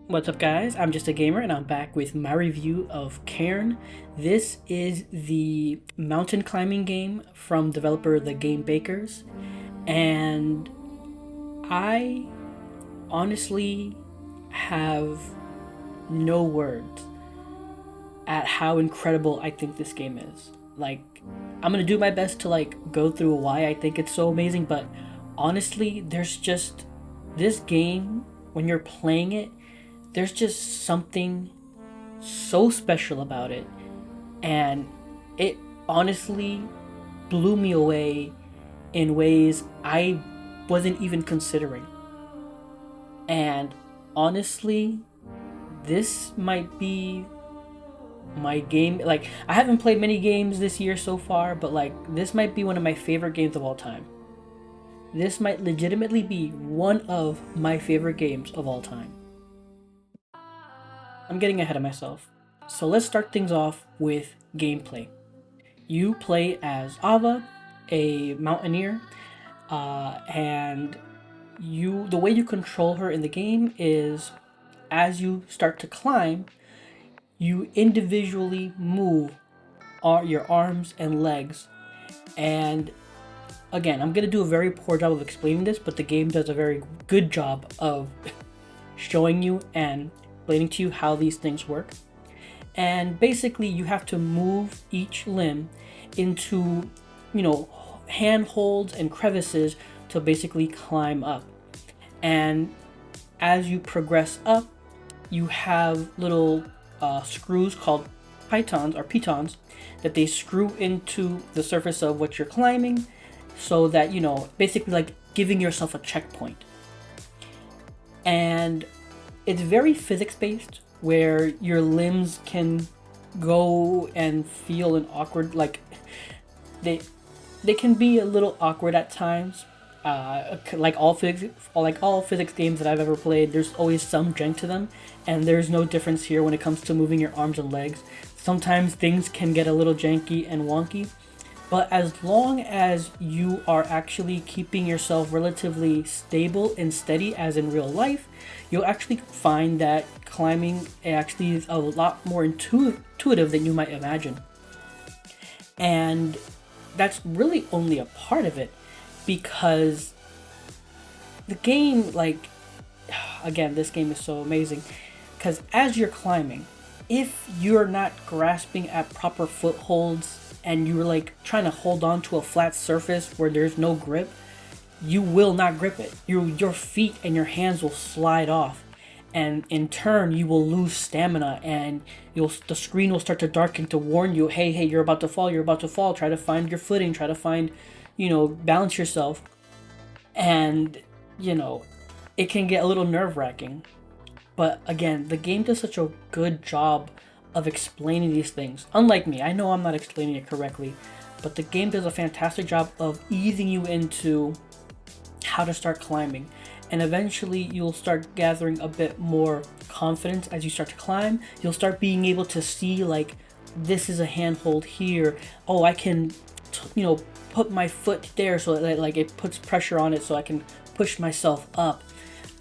What's up, guys? I'm just a gamer, and I'm back with my review of Cairn. This is the mountain climbing game from developer The Game Bakers, and I honestly have no words at how incredible I think this game is. Like, I'm gonna do my best to go through why I think it's so amazing, but honestly, there's just this game when you're playing it, there's just something so special about it, and it honestly blew me away in ways I wasn't even considering. And honestly, this might be my game. Like, I haven't played many games this year so far, but this might be one of my favorite games of all time. This might legitimately be one of my favorite games of all time. I'm getting ahead of myself. So let's start things off with gameplay. You play as Ava, a mountaineer, and the way you control her in the game is as you start to climb, you individually move your arms and legs. And again, I'm gonna do a very poor job of explaining this, but the game does a very good job of showing you and explaining to you how these things work. And basically, you have to move each limb into, handholds and crevices to basically climb up. And as you progress up, you have little screws called pitons that they screw into the surface of what you're climbing, so that basically like giving yourself a checkpoint. And it's very physics based, where your limbs can go and feel an awkward, they they can be a little awkward at times. Like all physics games that I've ever played, there's always some jank to them, and there's no difference here when it comes to moving your arms and legs. Sometimes things can get a little janky and wonky, but as long as you are actually keeping yourself relatively stable and steady, as in real life, you'll actually find that climbing actually is a lot more intuitive than you might imagine. And that's really only a part of it, because the game, again, this game is so amazing, because as you're climbing, if you're not grasping at proper footholds and you're trying to hold on to a flat surface where there's no grip, you will not grip it. Your feet and your hands will slide off, and in turn you will lose stamina, and the screen will start to darken to warn you, hey, you're about to fall, try to find your footing, try to find, balance yourself. And it can get a little nerve-wracking. But again, the game does such a good job of explaining these things. Unlike me, I know I'm not explaining it correctly, but the game does a fantastic job of easing you into how to start climbing. And eventually you'll start gathering a bit more confidence as you start to climb. You'll start being able to see, this is a handhold here. Oh, I can, put my foot there so that it puts pressure on it so I can push myself up.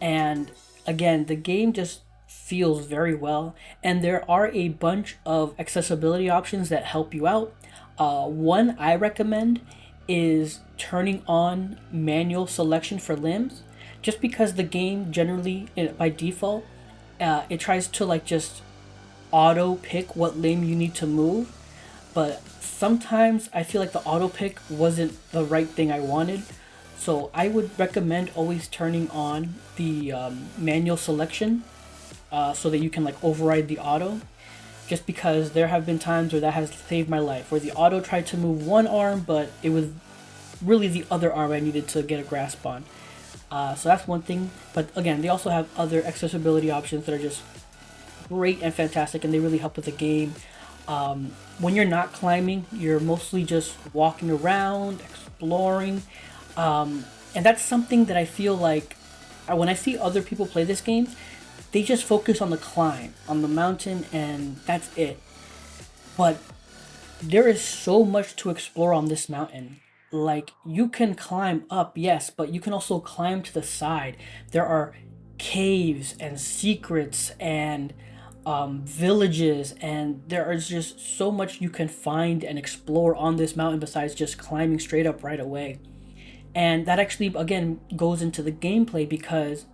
And again, the game just feels very well, and there are a bunch of accessibility options that help you out. One I recommend is turning on manual selection for limbs, just because the game generally, by default, it tries to just auto pick what limb you need to move, but sometimes I feel like the auto pick wasn't the right thing I wanted. So I would recommend always turning on the manual selection, so that you can override the auto. just because there have been times where that has saved my life, where the auto tried to move one arm, but it was really the other arm I needed to get a grasp on. So that's one thing. But again, they also have other accessibility options that are just great and fantastic, and they really help with the game. When you're not climbing, you're mostly just walking around, exploring, and that's something that I feel like when I see other people play this game, they just focus on the climb, on the mountain, and that's it. But there is so much to explore on this mountain. Like, you can climb up, yes, but you can also climb to the side. There are caves and secrets and villages, and there is just so much you can find and explore on this mountain besides just climbing straight up right away. And that actually, again, goes into the gameplay because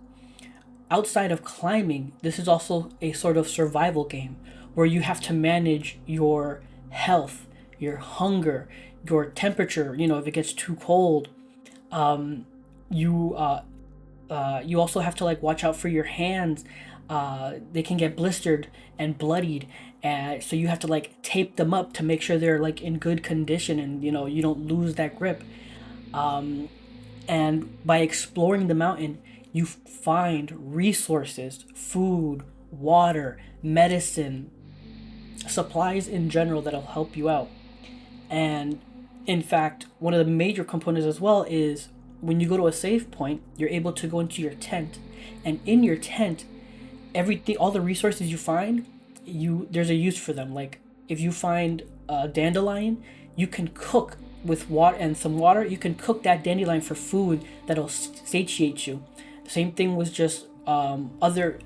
outside of climbing, this is also a sort of survival game where you have to manage your health, your hunger, your temperature. You know, if it gets too cold, you you also have to like watch out for your hands. They can get blistered and bloodied, and so you have to like tape them up to make sure they're like in good condition, and you know you don't lose that grip. And by exploring the mountain, you find resources, food, water, medicine, supplies in general that'll help you out. And in fact, one of the major components as well is when you go to a save point, you're able to go into your tent. And in your tent, everything, all the resources you find, there's a use for them. Like if you find a dandelion, you can cook with water and some water. You can cook that dandelion for food that'll satiate you. Same thing was just other.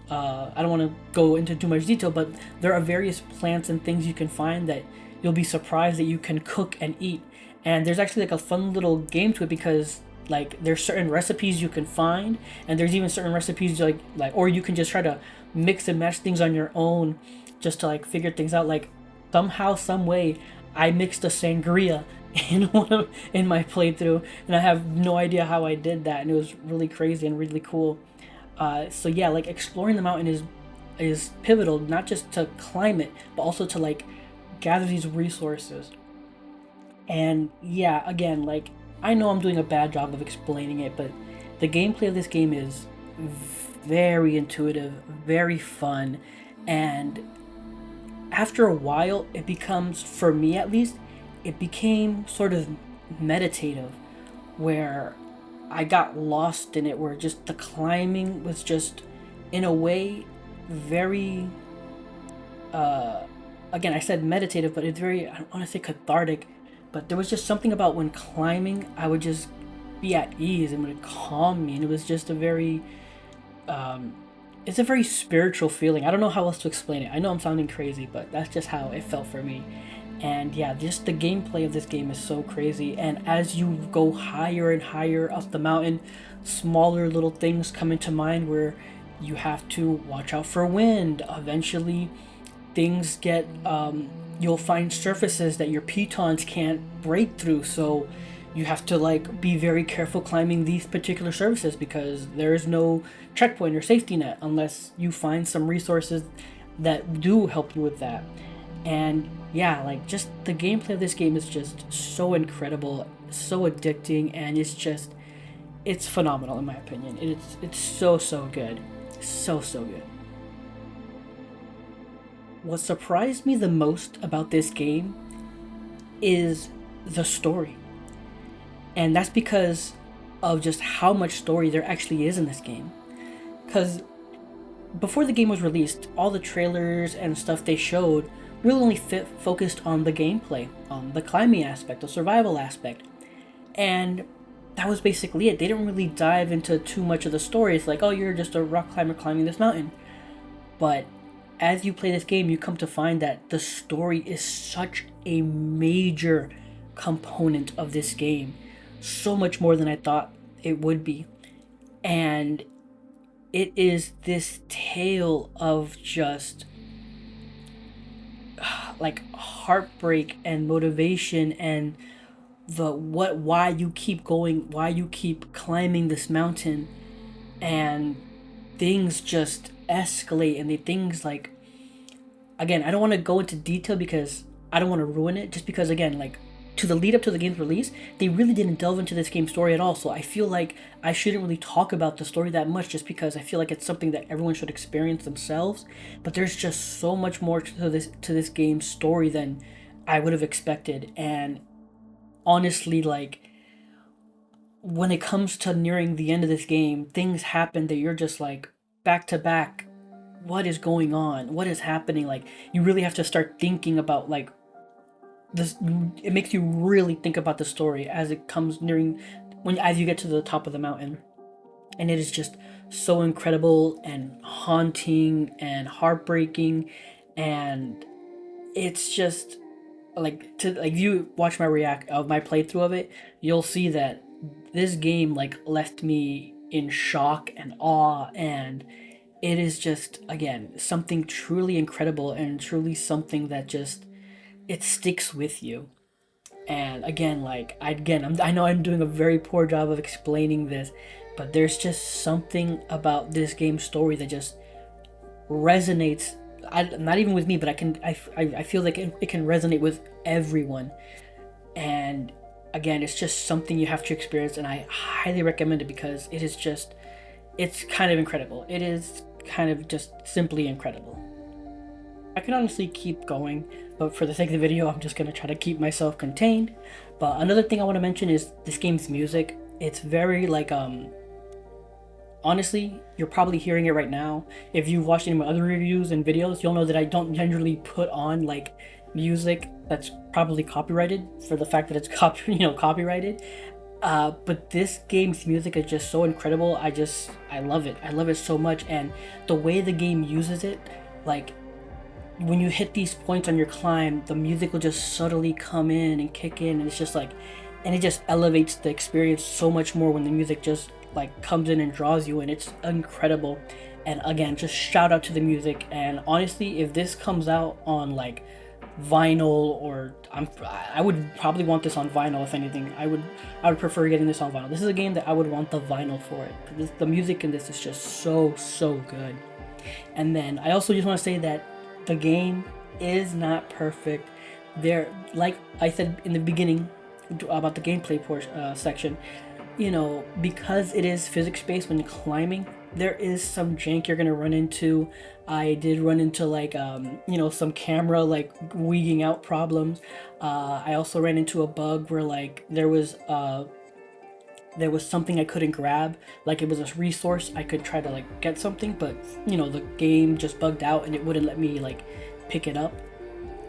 I don't want to go into too much detail, but there are various plants and things you can find that you'll be surprised that you can cook and eat. And there's actually like a fun little game to it because like there's certain recipes you can find, and there's even certain recipes or you can just try to mix and match things on your own, just to like figure things out. Like somehow, some way, I mixed a sangria in my playthrough, and I have no idea how I did that, and it was really crazy and really cool. So yeah, like exploring the mountain is pivotal, not just to climb it, but also to like gather these resources. And yeah, again, like I know I'm doing a bad job of explaining it, but the gameplay of this game is very intuitive, very fun, and after a while, it becomes, for me at least, it became sort of meditative, where I got lost in it, where just the climbing was just, in a way, very, again, I said meditative, but it's very, I don't want to say cathartic, but there was just something about when climbing, I would just be at ease and it would calm me, and it was just a very, it's a very spiritual feeling. I don't know how else to explain it. I know I'm sounding crazy, but that's just how it felt for me. And yeah, just the gameplay of this game is so crazy. And as you go higher and higher up the mountain, smaller little things come into mind where you have to watch out for wind. Eventually, things get, you'll find surfaces that your pitons can't break through. So you have to like be very careful climbing these particular surfaces because there is no checkpoint or safety net unless you find some resources that do help you with that. And yeah, like just the gameplay of this game is just so incredible, so addicting, and it's phenomenal in my opinion. It's so good. So good. What surprised me the most about this game is the story. And that's because of just how much story there actually is in this game. Because before the game was released, all the trailers and stuff they showed really only focused on the gameplay, on the climbing aspect, the survival aspect. And that was basically it. They didn't really dive into too much of the story. It's like, oh, you're just a rock climber climbing this mountain. But as you play this game, you come to find that the story is such a major component of this game. So much more than I thought it would be. And it is this tale of just like heartbreak and motivation and why you keep going, why you keep climbing this mountain, and things just escalate, and things like again, I don't want to go into detail because I don't want to ruin it. Just because, again, like to the lead up to the game's release, they really didn't delve into this game's story at all. So I feel like I shouldn't really talk about the story that much, just because I feel like it's something that everyone should experience themselves. But there's just so much more to this game's story than I would have expected. And honestly, like when it comes to nearing the end of this game, things happen that you're just like back to back. What is going on? What is happening? Like you really have to start thinking about like this. It makes you really think about the story as it comes nearing when as you get to the top of the mountain, and it is just so incredible and haunting and heartbreaking, and it's just like to like you watch my react of my playthrough of it, you'll see that this game like left me in shock and awe, and it is just again something truly incredible and truly something that just it sticks with you. And again, like I know I'm doing a very poor job of explaining this, but there's just something about this game's story that just resonates. Not even with me, but I feel like it can resonate with everyone. And again, it's just something you have to experience, and I highly recommend it because it is just it's kind of incredible. It is kind of just simply incredible. I could honestly keep going, but for the sake of the video, I'm just gonna try to keep myself contained. But another thing I want to mention is this game's music. It's very like honestly, you're probably hearing it right now. If you've watched any of my other reviews and videos, you'll know that I don't generally put on like music that's probably copyrighted for the fact that it's copyrighted. But this game's music is just so incredible. I love it. I love it so much, and the way the game uses it, like when you hit these points on your climb, the music will just subtly come in and kick in, and it's just like, and it just elevates the experience so much more when the music just like comes in and draws you in. It's incredible. And again, just shout out to the music. And honestly, if this comes out on like vinyl, or I would probably want this on vinyl. If anything, I would prefer getting this on vinyl. This is a game that I would want the vinyl for it. The music in this is just so good. And then I also just want to say that the game is not perfect. There, like I said in the beginning about the gameplay portion section, because it is physics based when climbing, there is some jank you're gonna run into. I did run into like some camera like wigging out problems. I also ran into a bug where like there was something I couldn't grab, like it was a resource I could try to like get something, but the game just bugged out and it wouldn't let me like pick it up.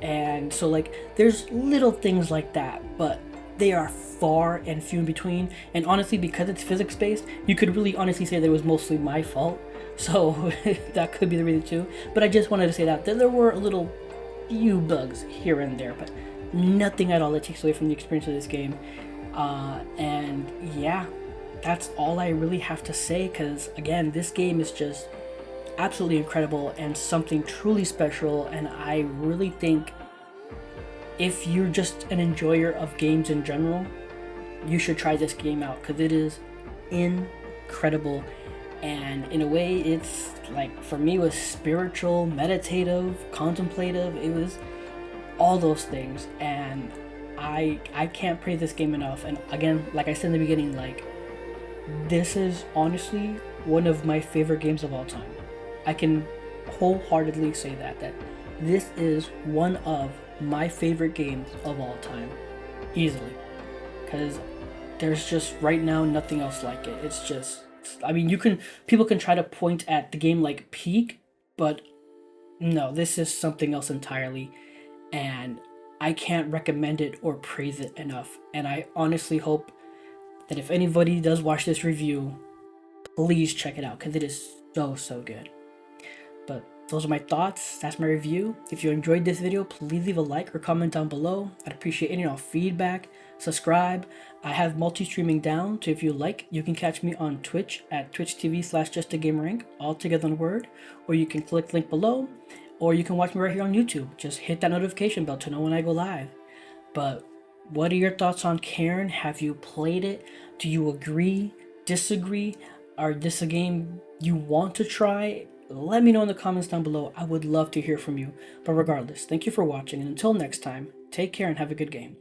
And so like there's little things like that, but they are far and few in between. And honestly, because it's physics based, you could really honestly say that it was mostly my fault. So that could be the reason too. But I just wanted to say that there were a little few bugs here and there, but nothing at all that takes away from the experience of this game. And yeah, that's all I really have to say, because again, this game is just absolutely incredible and something truly special. And I really think if you're just an enjoyer of games in general, you should try this game out, because it is incredible. And in a way, it's like, for me, it was spiritual, meditative, contemplative. It was all those things, and I can't praise this game enough. And again, like I said in the beginning, like this is honestly one of my favorite games of all time. I can wholeheartedly say that this is one of my favorite games of all time, easily, because there's just right now nothing else like it. It's just, I mean, people can try to point at the game like peak, but no, this is something else entirely, and I can't recommend it or praise it enough. And I honestly hope that if anybody does watch this review, please check it out, because it is so good. But those are my thoughts. That's my review. If you enjoyed this video, please leave a like or comment down below. I'd appreciate any feedback. Subscribe. I have multi-streaming down, so if you like, you can catch me on Twitch at twitch.tv/justagamerink, all together in word, or you can click the link below, or you can watch me right here on YouTube. Just hit that notification bell to know when I go live. But what are your thoughts on Cairn? Have you played it? Do you agree? Disagree? Are this a game you want to try? let me know in the comments down below. I would love to hear from you. But regardless, thank you for watching, and until next time, take care and have a good game.